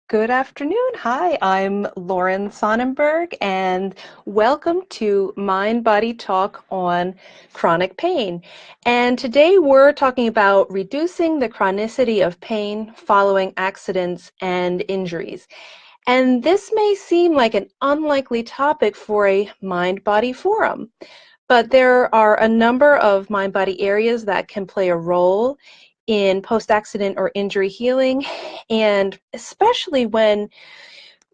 Good afternoon. Hi, I'm Lauren Sonnenberg, and welcome to Mind Body Talk on chronic pain. And today we're talking about reducing the chronicity of pain following accidents and injuries. And this may seem like an unlikely topic for a Mind Body forum, but there are a number of mind body areas that can play a role in post-accident or injury healing, and especially when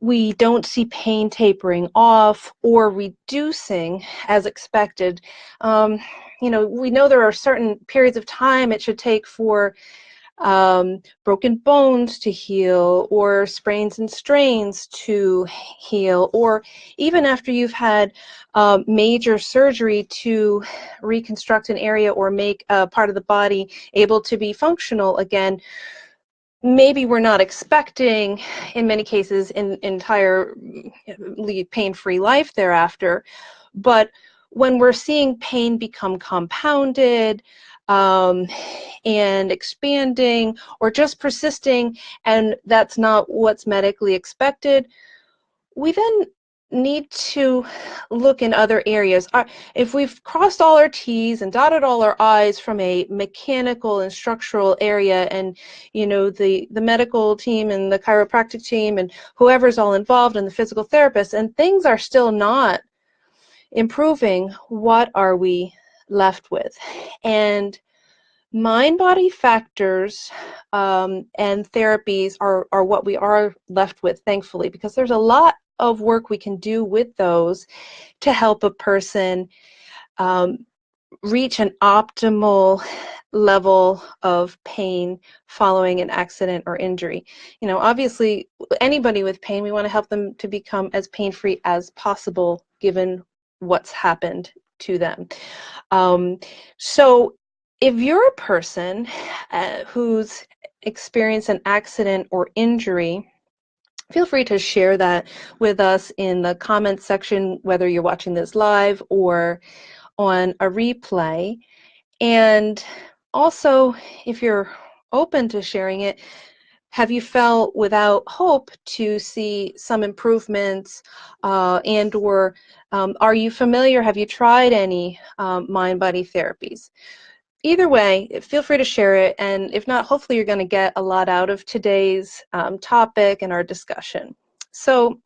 we don't see pain tapering off or reducing as expected. Um, we know there are certain periods of time it should take for broken bones to heal, or sprains and strains to heal, or even after you've had major surgery to reconstruct an area or make a part of the body able to be functional again. Maybe we're not expecting, in many cases, an entirely pain-free life thereafter, but when we're seeing pain become compounded, um, and expanding, or just persisting, and that's not what's medically expected, we then need to look in other areas. If we've crossed all our T's and dotted all our I's from a mechanical and structural area, and the medical team and the chiropractic team and whoever's all involved and the physical therapist, and things are still not improving, what are we left with? And mind-body factors and therapies are what we are left with, thankfully, because there's a lot of work we can do with those to help a person reach an optimal level of pain following an accident or injury. Obviously, anybody with pain, we want to help them to become as pain-free as possible given what's happened to them. So if you're a person who's experienced an accident or injury, feel free to share that with us in the comments section, whether you're watching this live or on a replay. And also, if you're open to sharing it, have you felt without hope to see some improvements, and/or are you familiar, have you tried any mind-body therapies? Either way, feel free to share it, and if not, hopefully you're going to get a lot out of today's topic and our discussion. So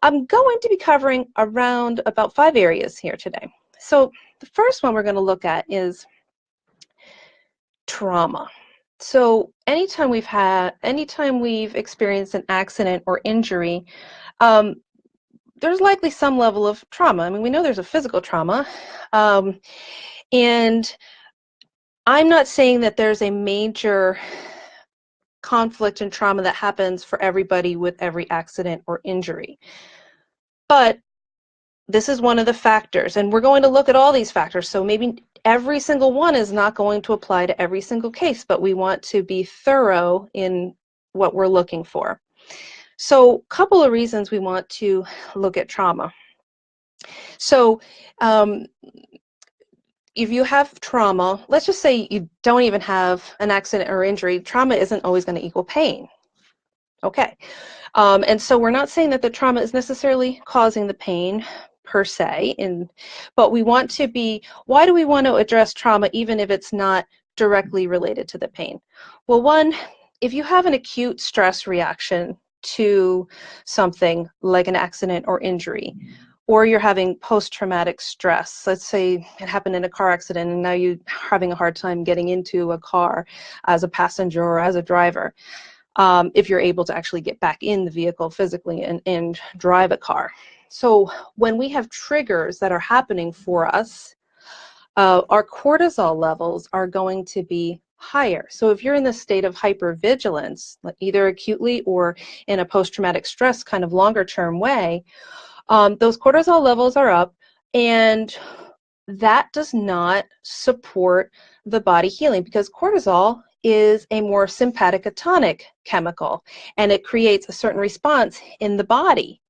I'm going to be covering around about 5 areas here today. So the first one we're going to look at is trauma. So anytime we've experienced an accident or injury, there's likely some level of trauma. I mean, we know there's a physical trauma, and I'm not saying that there's a major conflict and trauma that happens for everybody with every accident or injury. But this is one of the factors, and we're going to look at all these factors. So maybe every single one is not going to apply to every single case, but we want to be thorough in what we're looking for. So a couple of reasons we want to look at trauma. So if you have trauma, let's just say you don't even have an accident or injury, trauma isn't always going to equal pain. Okay. And so we're not saying that the trauma is necessarily causing the pain per se, but we want to be, why do we want to address trauma even if it's not directly related to the pain? Well, one, if you have an acute stress reaction to something like an accident or injury, or you're having post-traumatic stress. Let's say it happened in a car accident and now you're having a hard time getting into a car as a passenger or as a driver, if you're able to actually get back in the vehicle physically and drive a car. So when we have triggers that are happening for us, our cortisol levels are going to be higher. So if you're in the state of hypervigilance, either acutely or in a post-traumatic stress kind of longer-term way, those cortisol levels are up, and that does not support the body healing, because cortisol is a more sympathetic chemical, and it creates a certain response in the body.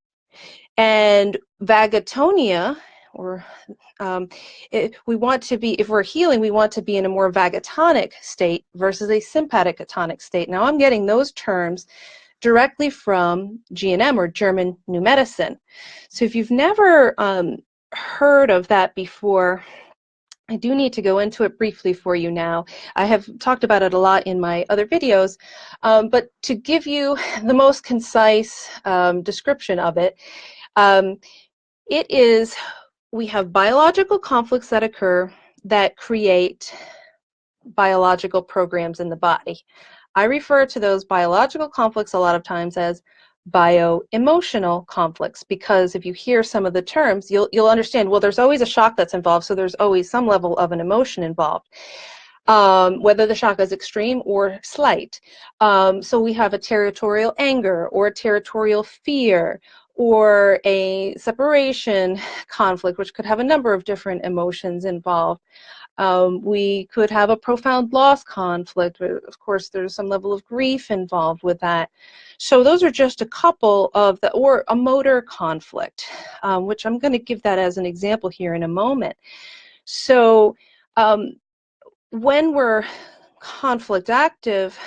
And vagatonia, or we want to be, if we're healing, we want to be in a more vagatonic state versus a sympathetic state. Now I'm getting those terms directly from GNM, or German New Medicine. So if you've never heard of that before, I do need to go into it briefly for you now. I have talked about it a lot in my other videos, but to give you the most concise description of it, it is, we have biological conflicts that occur that create biological programs in the body. I refer to those biological conflicts a lot of times as bio-emotional conflicts, because if you hear some of the terms, you'll understand, well, there's always a shock that's involved, so there's always some level of an emotion involved, whether the shock is extreme or slight. So we have a territorial anger, or a territorial fear, or a separation conflict, which could have a number of different emotions involved. We could have a profound loss conflict. Of course, there's some level of grief involved with that. So those are just a couple of the, or a motor conflict, which I'm going to give that as an example here in a moment. So when we're conflict active,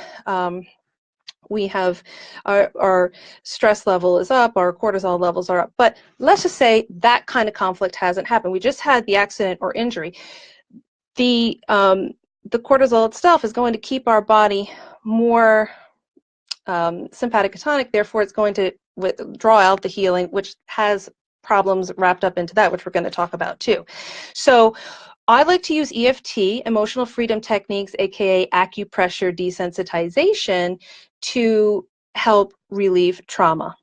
we have our stress level is up, our cortisol levels are up. But let's just say that kind of conflict hasn't happened. We just had the accident or injury. The cortisol itself is going to keep our body more sympathetic, therefore it's going to draw out the healing, which has problems wrapped up into that, which we're going to talk about too. So I like to use EFT, emotional freedom techniques, aka acupressure desensitization, to help relieve trauma.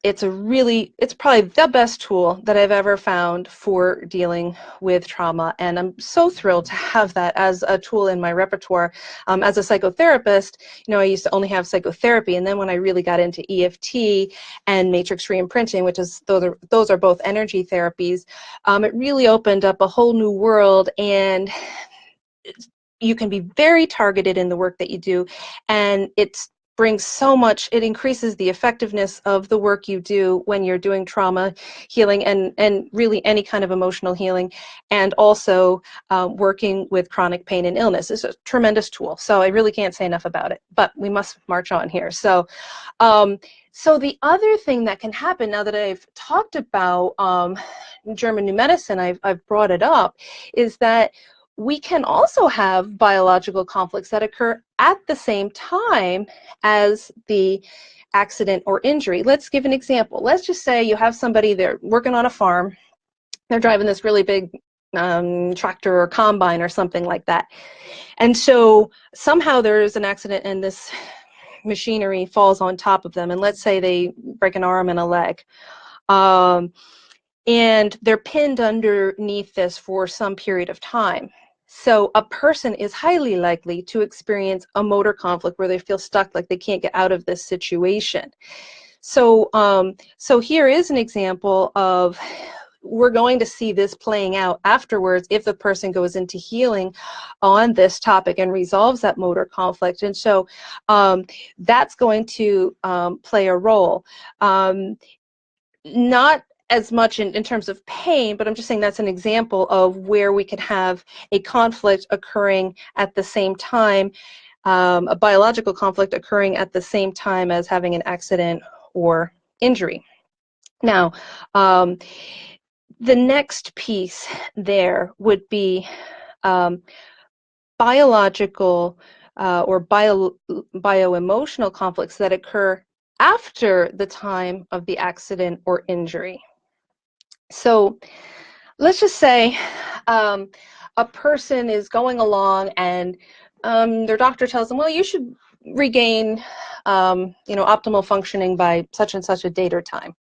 It's probably the best tool that I've ever found for dealing with trauma, and I'm so thrilled to have that as a tool in my repertoire. As a psychotherapist, I used to only have psychotherapy, and then when I really got into EFT and matrix reimprinting, which is those are both energy therapies, it really opened up a whole new world, and you can be very targeted in the work that you do, and it increases the effectiveness of the work you do when you're doing trauma healing and really any kind of emotional healing, and also working with chronic pain and illness is a tremendous tool. So I really can't say enough about it, but we must march on here. So so the other thing that can happen, now that I've talked about German New Medicine, I've brought it up, is that we can also have biological conflicts that occur at the same time as the accident or injury. Let's give an example. Let's just say you have somebody, they're working on a farm, they're driving this really big tractor or combine or something like that. And so somehow there's an accident and this machinery falls on top of them, and let's say they break an arm and a leg. And they're pinned underneath this for some period of time. So a person is highly likely to experience a motor conflict where they feel stuck, like they can't get out of this situation. So, so here is an example of, we're going to see this playing out afterwards if the person goes into healing on this topic and resolves that motor conflict. And so that's going to play a role. Not as much in terms of pain, but I'm just saying that's an example of where we could have a conflict occurring at the same time, a biological conflict occurring at the same time as having an accident or injury. Now, the next piece there would be biological or bio-emotional conflicts that occur after the time of the accident or injury. So let's just say a person is going along and their doctor tells them, well, you should regain optimal functioning by such and such a date or time.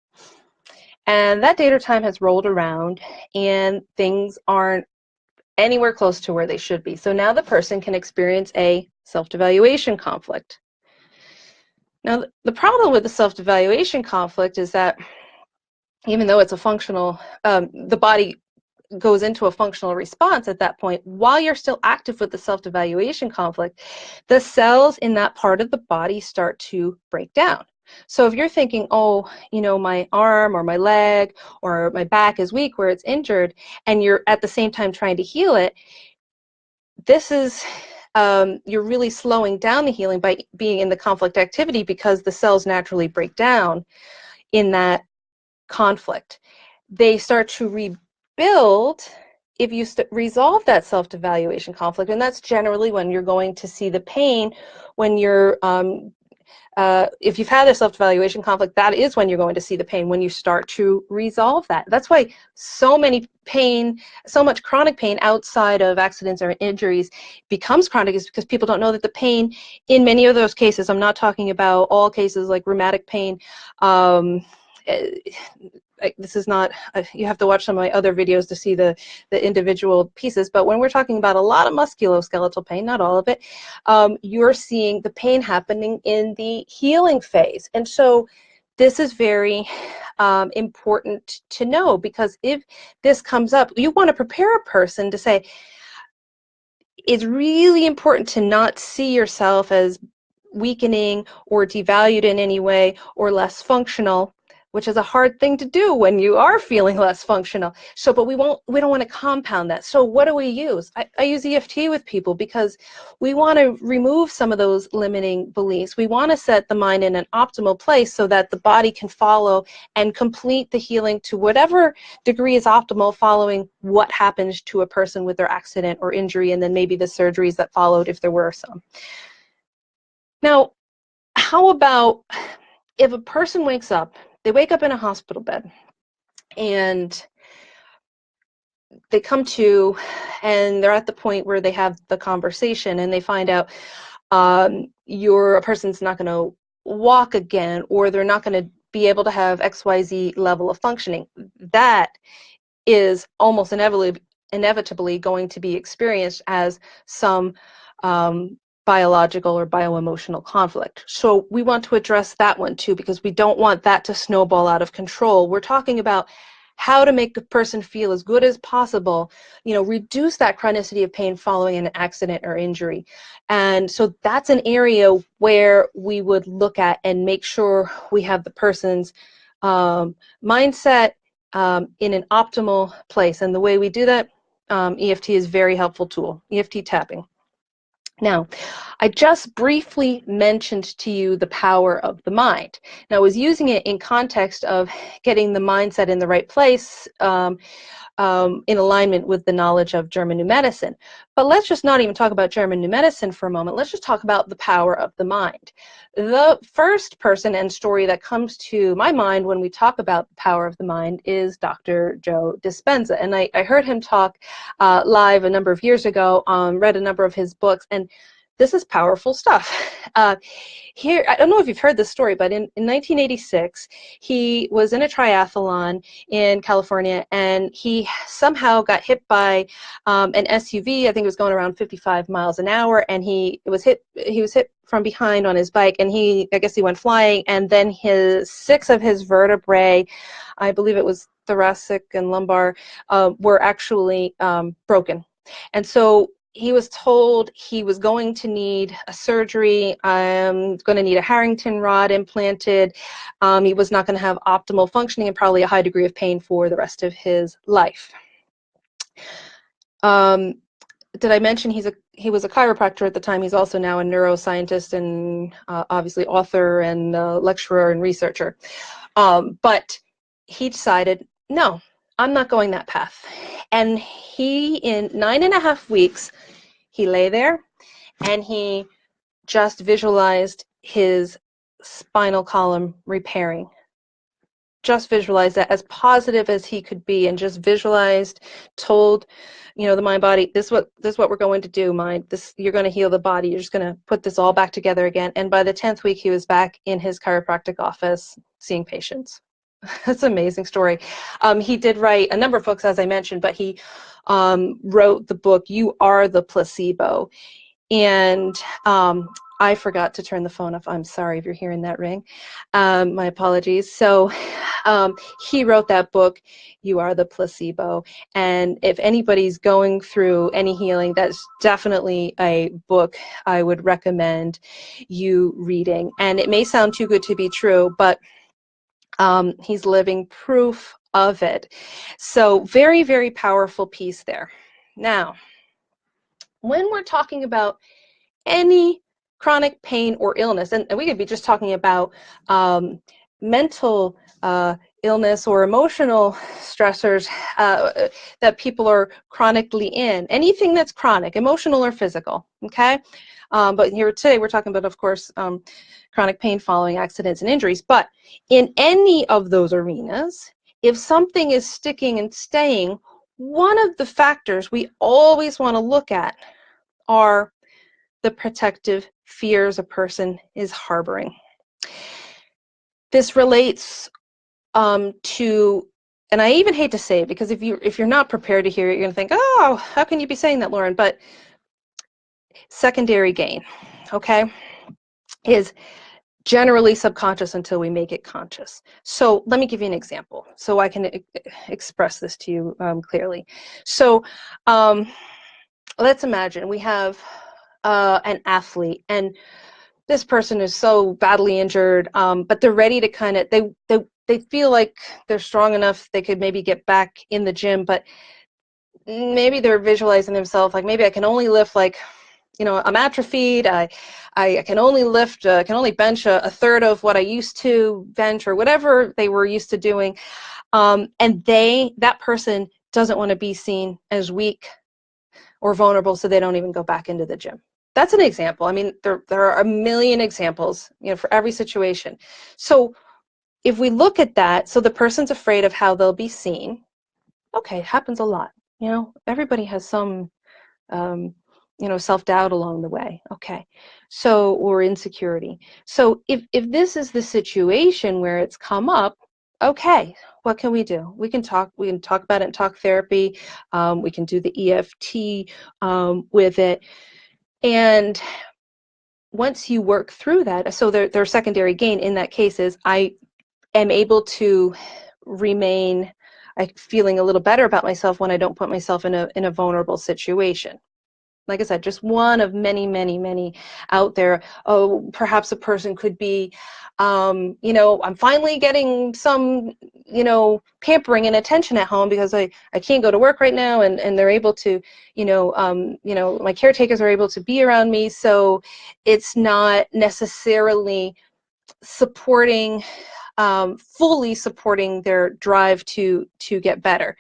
And that date or time has rolled around and things aren't anywhere close to where they should be. So now the person can experience a self-devaluation conflict. Now, the problem with the self-devaluation conflict is that even though it's a functional, the body goes into a functional response at that point, while you're still active with the self-devaluation conflict, the cells in that part of the body start to break down. So if you're thinking, oh, my arm or my leg or my back is weak where it's injured, and you're at the same time trying to heal it, this is you're really slowing down the healing by being in the conflict activity, because the cells naturally break down in that conflict. They start to rebuild if you resolve that self-devaluation conflict, and that's generally when you're going to see the pain. When you're if you've had a self-evaluation conflict, that is when you're going to see the pain, when you start to resolve that. That's why so much chronic pain outside of accidents or injuries becomes chronic, is because people don't know that the pain in many of those cases, I'm not talking about all cases like rheumatic pain, this is not, you have to watch some of my other videos to see the individual pieces, but when we're talking about a lot of musculoskeletal pain, not all of it, you're seeing the pain happening in the healing phase. And so this is very important to know, because if this comes up, you want to prepare a person to say, it's really important to not see yourself as weakening or devalued in any way or less functional, which is a hard thing to do when you are feeling less functional. So, but we don't want to compound that. So what do we use? I use EFT with people, because we want to remove some of those limiting beliefs. We want to set the mind in an optimal place so that the body can follow and complete the healing to whatever degree is optimal, following what happened to a person with their accident or injury, and then maybe the surgeries that followed if there were some. Now, how about if a person wakes up, they wake up in a hospital bed, and they come to, and they're at the point where they have the conversation, and they find out a person's not going to walk again, or they're not going to be able to have XYZ level of functioning. That is almost inevitably going to be experienced as some biological or bioemotional conflict. So we want to address that one too, because we don't want that to snowball out of control. We're talking about how to make a person feel as good as possible, reduce that chronicity of pain following an accident or injury. And so that's an area where we would look at and make sure we have the person's mindset in an optimal place. And the way we do that, EFT is a very helpful tool, EFT tapping. Now, I just briefly mentioned to you the power of the mind. Now, I was using it in context of getting the mindset in the right place, in alignment with the knowledge of German New Medicine. But let's just not even talk about German New Medicine for a moment. Let's just talk about the power of the mind. The first person and story that comes to my mind when we talk about the power of the mind is Dr. Joe Dispenza. And I heard him talk live a number of years ago, read a number of his books, and this is powerful stuff. Here, I don't know if you've heard this story, but in 1986, he was in a triathlon in California, and he somehow got hit by an SUV. I think it was going around 55 miles an hour, and he was hit from behind on his bike, and I guess he went flying, and then 6 of his vertebrae, I believe it was thoracic and lumbar, were actually broken. And so he was told he was going to need a surgery, going to need a Harrington rod implanted. He was not going to have optimal functioning and probably a high degree of pain for the rest of his life. Did I mention he was a chiropractor at the time? He's also now a neuroscientist and obviously author and lecturer and researcher. But he decided, no, I'm not going that path. And he, in 9.5 weeks, he lay there and he just visualized his spinal column repairing. Just visualized that as positive as he could be, and just visualized, told, the mind body, this is what we're going to do, mind. You're going to heal the body. You're just going to put this all back together again. And by the 10th week, he was back in his chiropractic office seeing patients. That's an amazing story. He did write a number of books, as I mentioned, but he wrote the book, You Are the Placebo. And I forgot to turn the phone off. I'm sorry if you're hearing that ring. My apologies. So he wrote that book, You Are the Placebo. And if anybody's going through any healing, that's definitely a book I would recommend you reading. And it may sound too good to be true, but he's living proof of it. So very, very powerful piece there. Now, when we're talking about any chronic pain or illness, and we could be just talking about mental illness or emotional stressors that people are chronically in, anything that's chronic, emotional or physical, okay? But here today we're talking about, of course, chronic pain following accidents and injuries. But in any of those arenas, if something is sticking and staying, one of the factors we always want to look at are the protective fears a person is harboring. This relates to, and I even hate to say it, because if you're not prepared to hear it, you're going to think, oh, how can you be saying that, Lauren? But secondary gain, okay, is generally subconscious until we make it conscious. So let me give you an example so I can express this to you clearly. So let's imagine we have an athlete, and this person is so badly injured, but they're ready to kind of, they feel like they're strong enough, they could maybe get back in the gym, but maybe they're visualizing themselves like, maybe I can only lift, like, you know, I'm atrophied, I can only lift, can only bench a third of what I used to bench, or whatever they were used to doing. And that person doesn't want to be seen as weak or vulnerable, so they don't even go back into the gym. That's an example. I mean, there are a million examples, you know, for every situation. So if we look at that, so the person's afraid of how they'll be seen. Okay, it happens a lot. You know, everybody has some, you know, self-doubt along the way. Okay, so, or insecurity. So if this is the situation where it's come up, okay, what can we do? We can talk about it in talk therapy. We can do the EFT with it. And once you work through that, so their secondary gain in that case is, I am able to remain feeling a little better about myself when I don't put myself in a vulnerable situation. Like I said, just one of many, many, many out there. Oh, perhaps a person could be, you know, I'm finally getting some, you know, pampering and attention at home because I can't go to work right now, and they're able to, you know, my caretakers are able to be around me, so it's not necessarily supporting, fully supporting their drive to get better.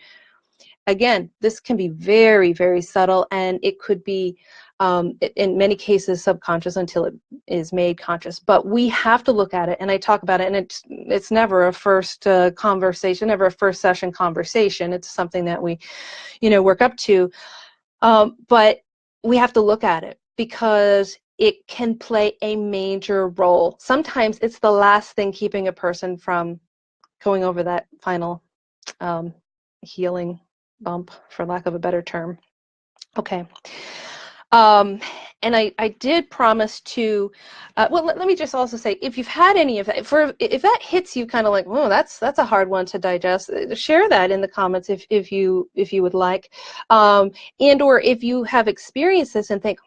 Again, this can be very, very subtle, and it could be, in many cases, subconscious until it is made conscious. But we have to look at it, and I talk about it, and it's never a first conversation, never a first session conversation. It's something that we, you know, work up to. But we have to look at it because it can play a major role. Sometimes it's the last thing keeping a person from going over that final healing bump, for lack of a better term. Okay. And I did promise to, well, let me just also say, if you've had any of that, if that hits you kind of like, oh, that's a hard one to digest, share that in the comments if you would like, and or if you have experienced this and think,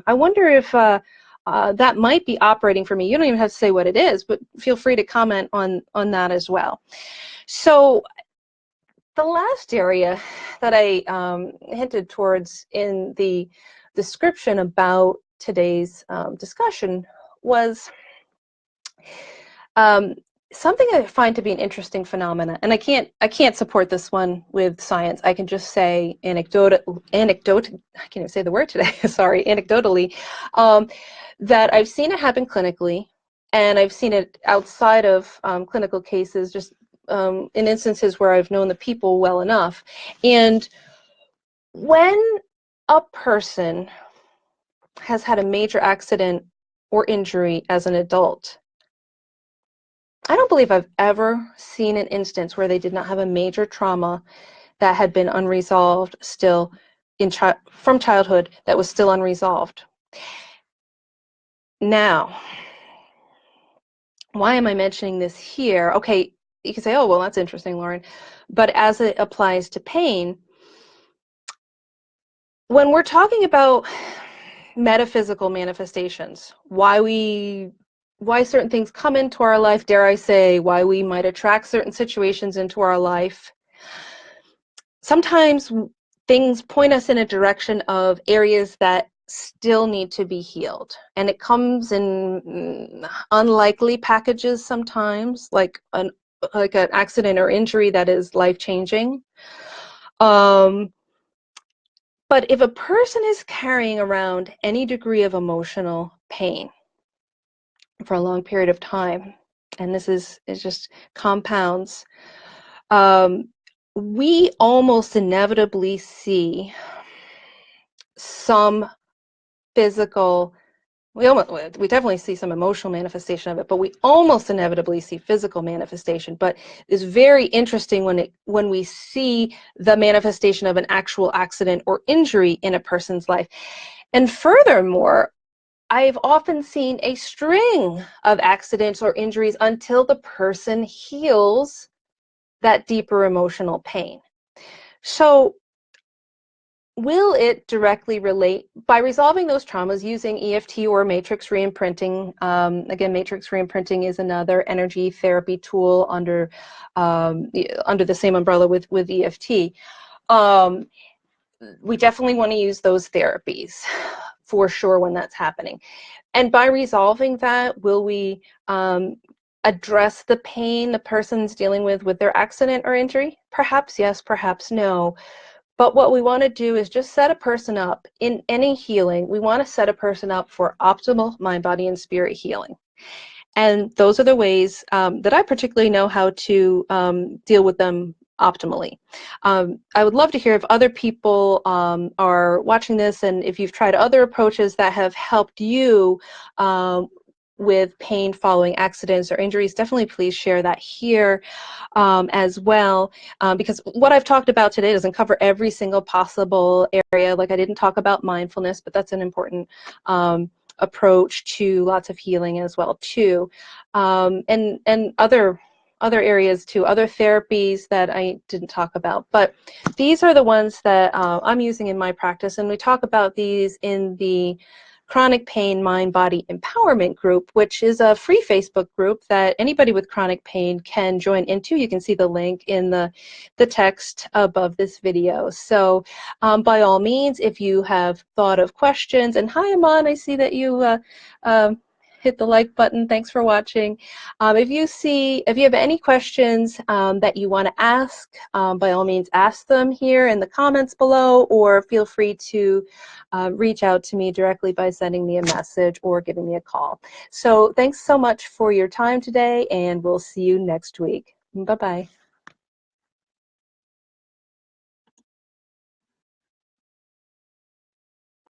I wonder if that might be operating for me. You don't even have to say what it is, but feel free to comment on that as well. So the last area that I hinted towards in the description about today's discussion was something I find to be an interesting phenomena, and I can't support this one with science. I can just say I can't even say the word today. Sorry, anecdotally, that I've seen it happen clinically, and I've seen it outside of clinical cases, just in instances where I've known the people well enough. And when a person has had a major accident or injury as an adult, I don't believe I've ever seen an instance where they did not have a major trauma that had been unresolved still from childhood, that was still unresolved. Now, why am I mentioning this here? Okay, you can say, oh, well, that's interesting, Lauren. But as it applies to pain, when we're talking about metaphysical manifestations, why certain things come into our life, dare I say, why we might attract certain situations into our life, sometimes things point us in a direction of areas that still need to be healed. And it comes in unlikely packages sometimes, like an accident or injury that is life-changing. But if a person is carrying around any degree of emotional pain for a long period of time, and this is just compounds, we almost inevitably see some physical, we definitely see some emotional manifestation of it, but we almost inevitably see physical manifestation. But it's very interesting when we see the manifestation of an actual accident or injury in a person's life. And furthermore, I've often seen a string of accidents or injuries until the person heals that deeper emotional pain. So will it directly relate by resolving those traumas using EFT or matrix reimprinting? Again, matrix reimprinting is another energy therapy tool under the same umbrella with EFT. We definitely want to use those therapies for sure when that's happening. And by resolving that, will we address the pain the person's dealing with their accident or injury? Perhaps yes, perhaps no. But what we want to do is just set a person up in any healing. We want to set a person up for optimal mind, body, and spirit healing. And those are the ways that I particularly know how to deal with them optimally. I would love to hear if other people are watching this, and if you've tried other approaches that have helped you with pain following accidents or injuries. Definitely please share that here as well, because what I've talked about today doesn't cover every single possible area. Like, I didn't talk about mindfulness, but that's an important approach to lots of healing as well too, and other areas too, other therapies that I didn't talk about. But these are the ones that I'm using in my practice, and we talk about these in the Chronic Pain Mind Body Empowerment group, which is a free Facebook group that anybody with chronic pain can join into. You can see the link in the text above this video. So by all means, if you have thought of questions, and hi Aman, I see that you hit the like button. Thanks for watching. If you have any questions that you want to ask, by all means ask them here in the comments below, or feel free to reach out to me directly by sending me a message or giving me a call. So thanks so much for your time today, and we'll see you next week. Bye-bye.